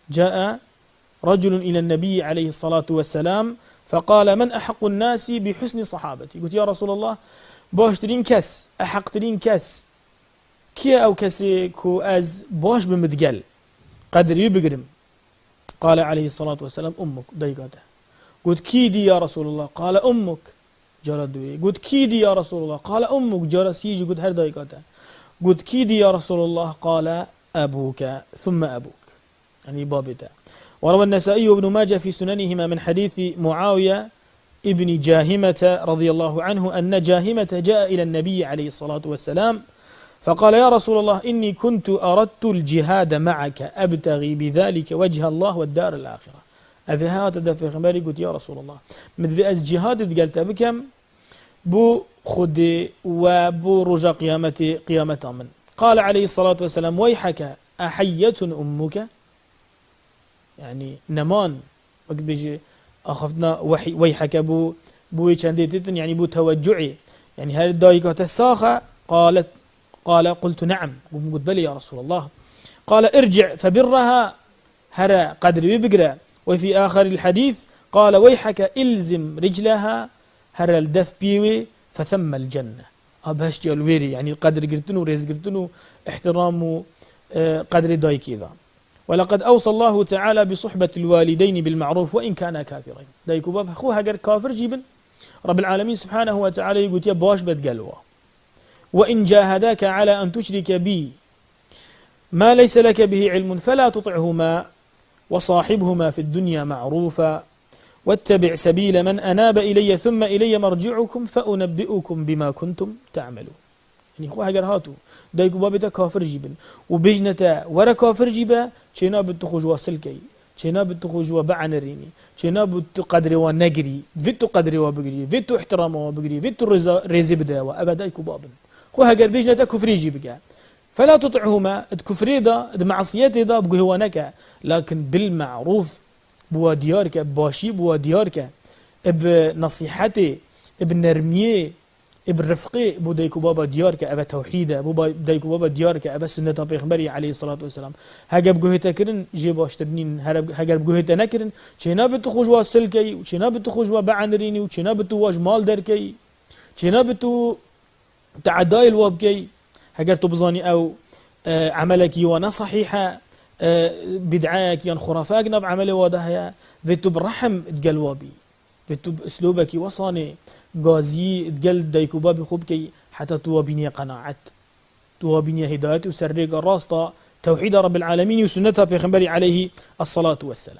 جاء رجل إلى النبي عليه الصلاة والسلام فقال: من أحق الناس بحسن صحابتي؟ قلت: يا رسول الله، باشترين كس، أحقترين كس كي أو كسي كو أز باش بمدقل قدر يبقرم؟ قال عليه الصلاة والسلام: أمك. دايقاته. قلت: كيدي يا رسول الله؟ قال: أمك. جردوي. قلت: كيدي يا رسول الله؟ قال: أمك. جرسيجي. قلت: هر دايقاته. قلت: كيدي يا رسول الله؟ قال: أبوك ثم أبوك، يعني بابته. وروى النسائي وابن ماجه في سننهما من حديث معاوية ابن جاهمة رضي الله عنه أن جاهمة جاء إلى النبي عليه الصلاة والسلام فقال: يا رسول الله، إني كنت أردت الجهاد معك أبتغي بذلك وجه الله والدار الآخرة. أذهات دفع خماري. قلت: يا رسول الله، مثل الجهاد قلت بكم بو خدي وبو رجا قيامة من. قال عليه الصلاة والسلام: ويحك أحية أمك؟ يعني نمان وقت بيجي أخذنا ويحك بو چنديتن، يعني بو توجعي، يعني هل الدايقة الساخة؟ قلت: نعم. قلت: بلي يا رسول الله. قال: ارجع فبرها، هرى قدر يبقرأ. وفي آخر الحديث قال: ويحك إلزم رجلها، هرى الدف بيوي فثم الجنة. أبهش جال ويري، يعني القدر قرتنو ريز قرتنو احترام قدر دايكي ذا. ولقد أوصى الله تعالى بصحبة الوالدين بالمعروف وإن كانا كافرين. دايكو باب أخوها قر كافر جيبن، رب العالمين سبحانه وتعالى يقول: يا باش بتقلوا وإن جاهداك على أن تشرك بي ما ليس لك به علم فلا تطعهما وصاحبهما في الدنيا معروفا واتبع سبيل من أناب إلي ثم إلي مرجعكم فأنبئكم بما كنتم تعملون. يعني خوها قرهاتو دايكو بابتا كافر جيبن وبيجنتا ورا كافر جيبا چينا بتخوج واسلكي، چينا بتخوج وبعنريني، چينا بتقدر ونجري، فيتو قدر وبقري، فيتو احترام وبقري، فيتو رزي بدا وأبدا يكو بابن. خوها قر بيجنتا كفري جيبك فلا تطعهما. الكفري دا معصيتي دا بقى هو نكا، لكن بالمعروف بوا ديارك باشي، بوا ديارك بنصيحتي بنرميه بالرفقي، بو دايكو بابا ديارك أبا توحيدة، بو دايكو بابا ديارك أبا سنة بيغمبري عليه الصلاة والسلام. هاقا بقوهتا كرن جيب واشترنين، هاقا بقوهتا نكرن چينا بتو خوجوا سلكي، وچينا بتو خوجوا بعنريني، وچينا بتو واج مال دركي، چينا بتو تعداي الوابكي. هاقا تبظاني أو عملك يوانا صحيحة، بدعاك ين خرافاك نب عمل وادها فيتو برحم تقلوابي، فيتو بأسلوبك وصاني غازي تقل دايكو بابي خوبكي حتى توابيني قناعت، توابيني هداية وسرق الراسطة توحيد رب العالمين وسنتها بيغمبري عليه الصلاة والسلام.